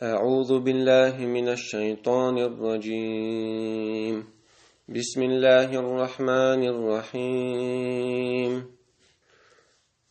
أعوذ بالله من الشيطان الرجيم. بسم الله الرحمن الرحيم.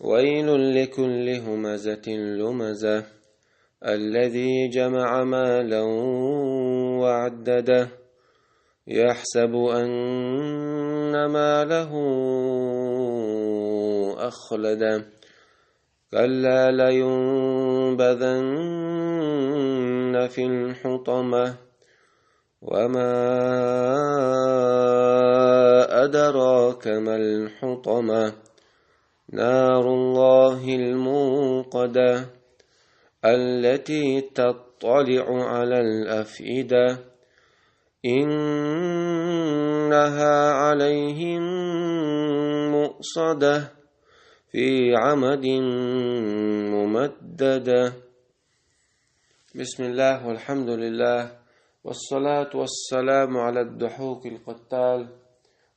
ويل لكل همزة لمزة الذي جمع مالا وعدده يحسب أن ماله أخلده كلا لينبذن في الحطمة وما أدراك ما الحطمة نار الله الموقدة التي تطلع على الأفئدة إنها عليهم مؤصدة في عمد ممددة. بسم الله والحمد لله والصلاة والسلام على الضحوك القتال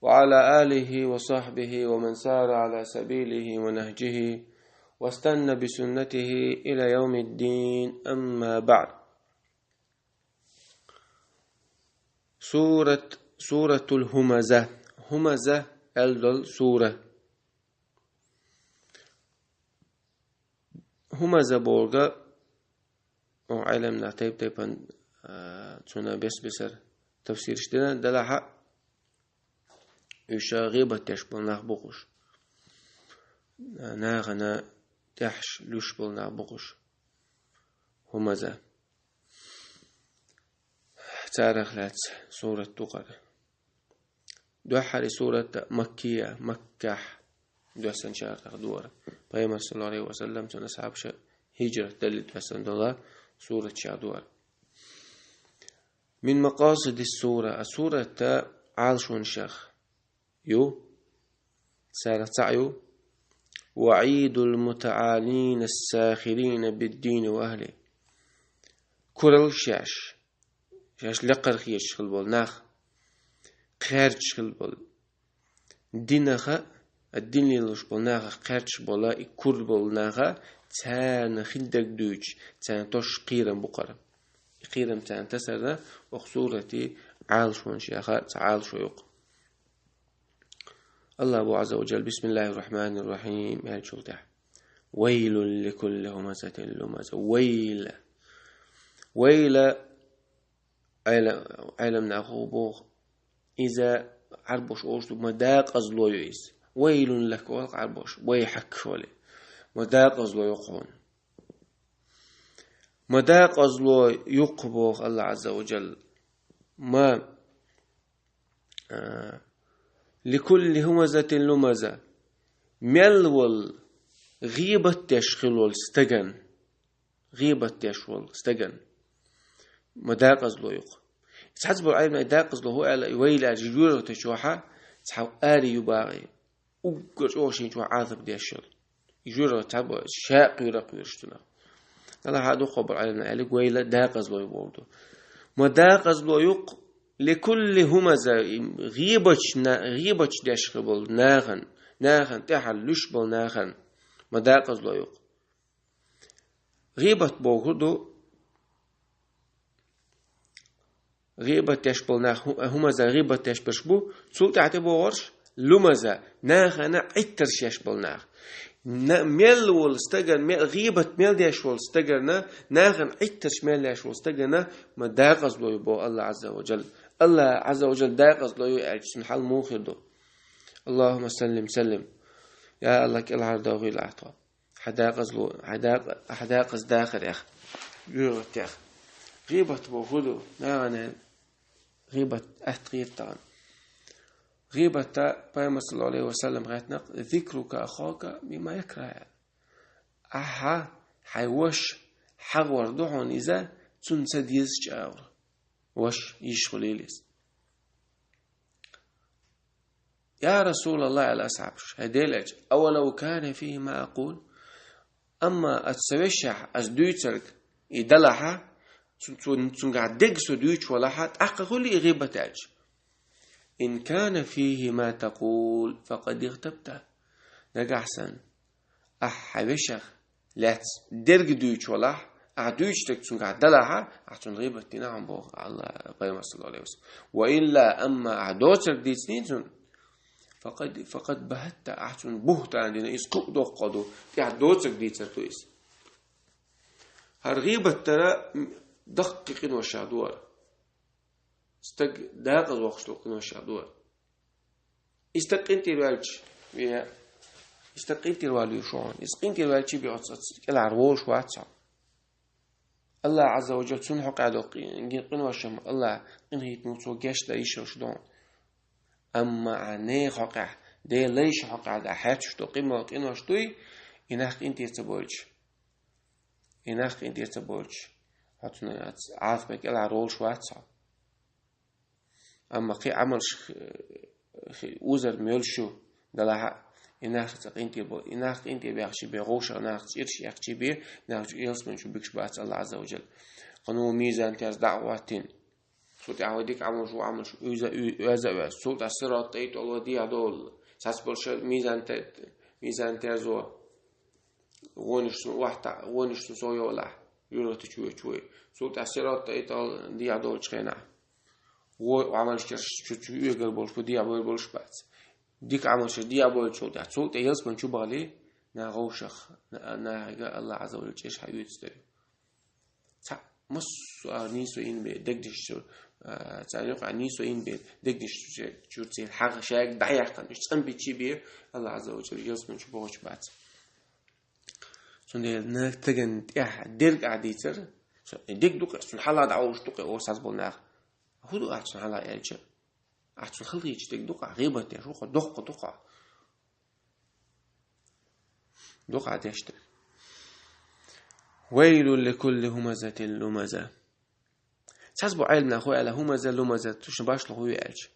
وعلى آله وصحبه ومن سار على سبيله ونهجه واستنى بسنته إلى يوم الدين. أما بعد. سورة الهمزة. همزة الدل سورة همزة بورغا او علم نعتيب تيبان تسونا بسر تفسير اشتنا دلحا يشا غيبة تشبل نخبقش ناغنا تحش لشبل نخبقش همزة تاريخ لات سورة تقر دوحري سورة مكية مكح دوحسن شهر تخدور بيما صلى الله عليه وسلم تنسحب هجرة دلت فسن الله سورة شادوار. من مقاصد السورة عالشون شخ يو سارة تعيو وعيد المتعالين الساخرين بالدين وأهله كرل شاش لقر خيش خلبول ناخ خارج خلبول دينخ الدين ليلوش بولناخ خارج بولا كرل بولناخ تان خندق دوج تان توش قيرم بقرة قيرم تان تسرنا وخصورتي عالشون شيخا تعال شويق. الله عز وجل. بسم الله الرحمن الرحيم. يعني شلتح ويل لكل همزة لمزة ويل علم نأخوبوخ إذا عربوش أوشتو مداق أزلو يؤيس ويل لك والق عربوش ويحك شولي مداق أزلو يقون مداق أزلو يقبوخ الله عز وجل. ما لكل همزة لمزة ملول غيبة تشخلول استغن غيبة تشخلول استغن مداق أزلو يق تحسب العلم مداق أزلو هو ويل أجيور تشوحة تحاو آري يباغي وقرش أوشين شو عاذب ديشل يجور تحب شاق يرق يرشتنا الله هذا خبر علينا عليك ويل داق أزلو يبوردو مداق أزلو يق لكل همزة غيبة دشخبل ناغن تحل لشبل ناغن مداق أزلو يق غيبة بوغدو غيبة تشبل ناغ همزة غيبة تشبشبو سلط اعتبو ورش لمزة ناغن عترش يشبل ناغ ميل والستجر ميل غيبة ميل ديش والستجرنا ناغن عترش ميل ديش والستجرنا مداق أزلو يبو الله عز وجل. الله عز وجل داق أزلو يعجسن حال موخدو. اللهم سلم يا الله كل عرضه غير الأعطاء حداق أزلو حداق أزداخر يا أخ يغت يا أخ غيبة بوخدو ناغن غيبة أحتقيفتان غيبة بيما صلى الله عليه وسلم غيتنق ذكرك أخاك بما يكره أحا حيوش حغور دعون إذا تنسد يزج أور وش يشغل إليس يا رسول الله على أصحابش هديلج أولو كان فيه ما أقول أما أتسويشح أزدويترك إدلحا تنقع دقسو دويتش ولحات أقول لي غيبة أج إن كان فيه ما تقول فقد اغتبته نجحسن أحبشخ لات درج دويتش ولح أعدوش تكون قعدلها عشان غيبة تنا عم بوه الله بيما صلى الله عليه وسلم وإلا أما أعدوش دي سنين فقد بهت عشان بهت عندنا إسقط قدو في أعدوش دي ترتويس هالغيبة ترى دقيقين وشادور استق داق الوقت لقين وشادور استقين تلوالج ويا استقين تلوالي شون استقين تلوالج بيعطس العروش واتسع الله عز وجل سنحق قاعدو قين وشم الله إن هي تنوتو جاش ليش وشدون أما عني حقه ده ليش حقه على حياة شتو قيمة قين وشتوي إنك أنت يتبولج إنك أنت يتبولج هاتنا عارف بك العرول شواتسع أما قي عمل وزر ميلشو دلها إنك أنت بيعشي بيروش إنك تيرش يحكي بيه إنك يلسمن شو بيكش بات الله عز وجل قانون ميزان تاز دعواتين صوت عوديك عمل شو إذا صوت السرعة تيت الله دي هدول ساس برش ميزان تازو ونش سوي ولا يروت شوي صوت السرعة تيت دي هدول شخنا وعمل شو يقدر بولش بدي أبغى بولش بات ديك عمل شو دي أبغى شو ده صوت يلس من شو بالي نغوشخ الله عز وجل إيش حيوتستري مس نيسو إن بدقدش تعلق عن نيسو إن بدقدش شو تصير حق شاك ضعيف كان مش تم بتشي بيه الله عز وجل يلس من شو بوش بات سندي نتجن درج عديتر ديك دوك سن حلا دعوش دوك أو ساز بولناخ هدو أحسن حلا يلش أحسن خلقي ديك دوك غيبة تشوق دوك عديشت ويل لكل همزة لمزة تحسبوا علمنا أخوي على همزة لمزة توش باش له يعج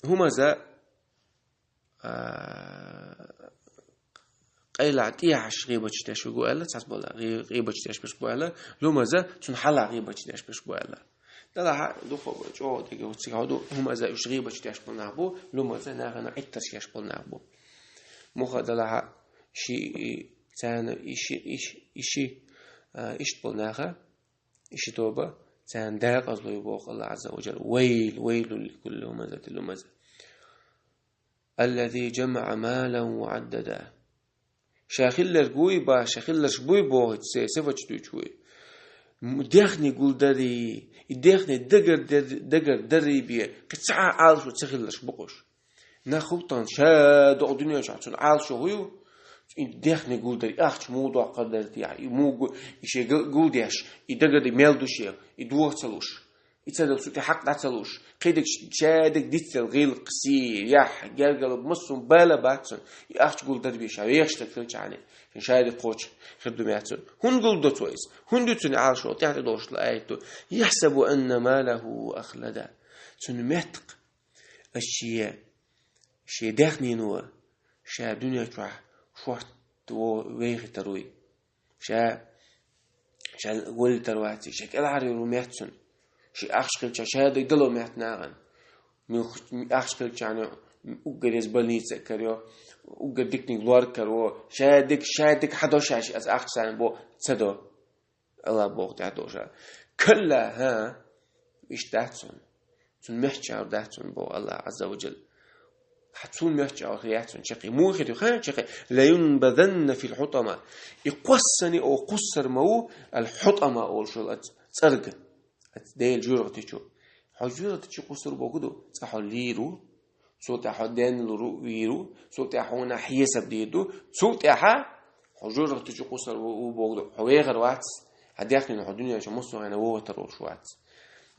همزة قيل عتيعش غيبة تشتاش بقوالة تحسبوا غيبة تشتاش بش بقوالة لمزة تنحلى غيبة تشتاش بش بقوالة ده دخو جو دقيقة وتسيقعدو همزة يش غيبة تشتاش بلنعبو لمزة ناغنا عتر تشتاش بلنعبو مخا دلها شيء تانا إيش بلناخا إيش توبة تان داق أصله يبوق الله عز وجل ويل لكل همزة لمزة الذي جمع مالا وعددا شاخلر قوي با شاخلر شبوي بوه سيفج دوشوي داخني قول دري داخني دقر دري بيه كتسعى عالش وتسخلر شبقوش ناخوطان شاد الدنيا شعتون عالش وهيو داخني قول دري أخش موضوع قدرتي يعني مو إشي قول داش يدقر دي ميل دوشيا يدوه تلوش يتصدق سوتي حق داتلوش قيدك شادك ديتل غير قصير يح قلب مصم بالا باتن يأخش قول دربي شاويخش تكلش عني في شادك قوش خدو ماتن هون قول دو تويس هون دوتني عالشو تحت دوش لآيتو يحسب أن ماله أخلدا تنمتق الشيء شيء داخني نوا شا دنيا تروح شوحت ويغي تروي شا قول ترواتي شا كالعري رومياتن شي أخشكل شهادة يدلو مهتناغن أخشكل يعني أوجريز بلنيت كريو أوجديكني غلار كرو شادك حدوش عش أز أخسان بو تصدو الله بوق تعدوشا كلها ها إيش داتون تون محجة داتون بو الله عز وجل حتون محجة وخياتون شقي مو خيتو خان شقي لا ينبذن في الحطمة يقصني أو قصر مو الحطمة أو شو تصرق ديل جورة تيجو حجورة تيجو قصر بوجودو صحوا ليرو صوت حدان لرو ويرو صوت حونا حيسب ديدو صوت حجورة تيجو قصر بوجودو حويغر واتس هديخني الدنيا شو مصر أنا وهو تروح شو واتس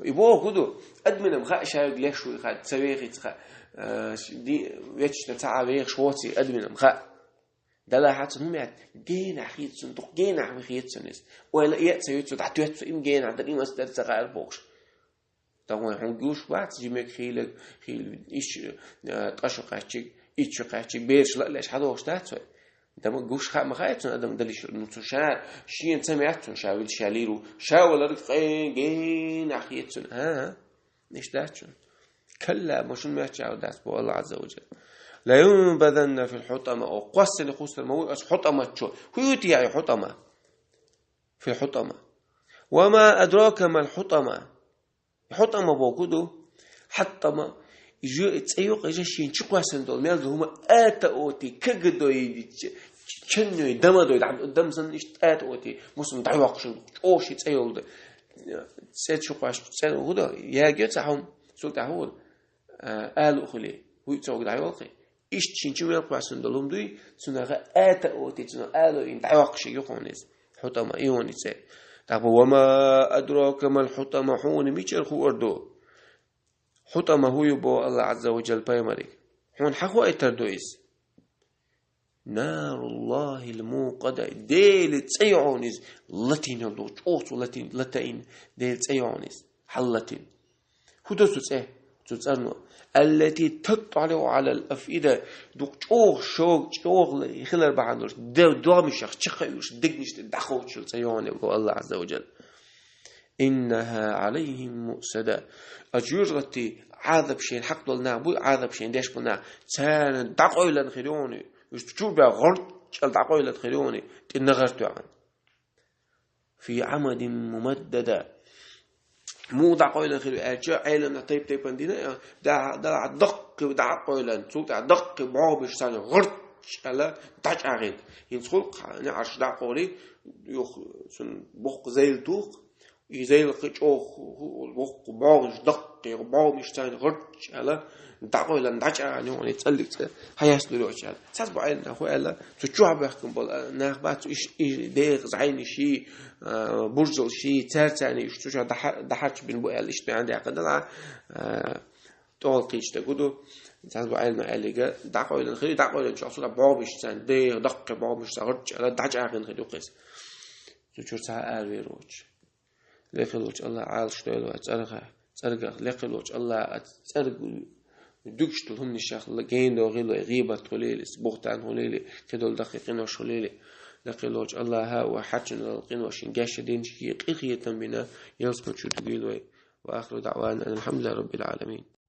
يبغى كده أدمن مخاء شايق ليش شو يخد سويغي تخا دي ويتش تتعب ويغ شواتي أدمن مخاء دلا حتى نميت جينا حيت صندوق جينا عم خيت سنس ولا يأتي يتسو تحتويت إم جينا عند الإيمان استدت سقال بوش طبعا هنجوش وقت جميك خيل إيش تقشق عشيك إيش عشيك بيرش لا ليش حدا وش تاتوي ده ما جوش خا ما خايتون أدم دليش نتوشان شين سمعتون شاول شاليرو شاول رقين جينا خيتون ها نيش داتون كلا مش نمشي على داس بو الله عز وجل لا ينبذن في الحطمة أو قصن خص الموت أس حطمة شو هيوتي يعني حطمة في الحطمة. وما أدراك ما الحطمة حطمة بوجوده حطمة يجوا تسيق يجشين شو قاسن دول ميل هما أوتي كجدوي شنو دمدو قدام سنش أوتي مسلم دعوق شو أوش تسيق ده سيد شو قاش سيد هذا يا جت سحهم سلطة هول آل أخلي هو تسوق دعوقي إيش شو ميل قاسن دولهم دوي سنغا أوتي سنغا آلو إن دعوق شيء يخونيز حطمة إيوني سيد طب وما أدراك ما الحطمة حون ميشر خو أردو حطمة هو يبو الله عز وجل بيمرك حون حقو أتردويز نار الله الموقدة ديل تسيعونيز لتين يلوش أوتو لتين ديل تسيعونيز حلتين هدو تسألنو التي تطلع على الأفئدة دوك شوق يخلر بعندوش دوامش يخشخيوش دقنش تدخوش تسيعوني بقول الله عز وجل إنها عليهم مؤسدة أجرتي عذب شيء حق دولنا بو عذب شيء ديش بنا تان دقويلن خيروني يشتشو بها غرج دقويلن خيروني تنغرتو عن في عمد ممددة مو دقويلن خيروني أرجع عيلن طيب عندنا دا دقويلن سوق دق بعابش سان غرج على تجعين ينسخل نعرش دقولي يخ سن بق زي التوق زي القطوخ الوق باغش دق باغش تاني غرج على دعوة لان دعجة يعني تسلك هياس دلوقتي على ساس بعين أخو ألا تشوع بحكم بال ناخبات إيش ديغ زعين شيء برزل شيء ترتاني إيش تشوع دحرش بين بقى إيش عندي عقدنا طول قيش تقولوا ساس بعين ما قال دعوة لان خلي دعوة لان شخص باغش تاني ديغ دق باغش غرج على دعجة عقدنا خلي قيس تشوع ساعة ألوي روج لقلوش الله عال شتوله أترجع لقلوش الله أترجع دوكش تلهم الشيخ لجين دو غيلو غيبة توليلي سبوختان هوليلي كدول دقيقين وشوليلي لقلوش الله ها وحجن لقين وشين جاش دين شيء قيقية بنا يلصق شو تقولوا وآخر دعوانا الحمد لله رب العالمين.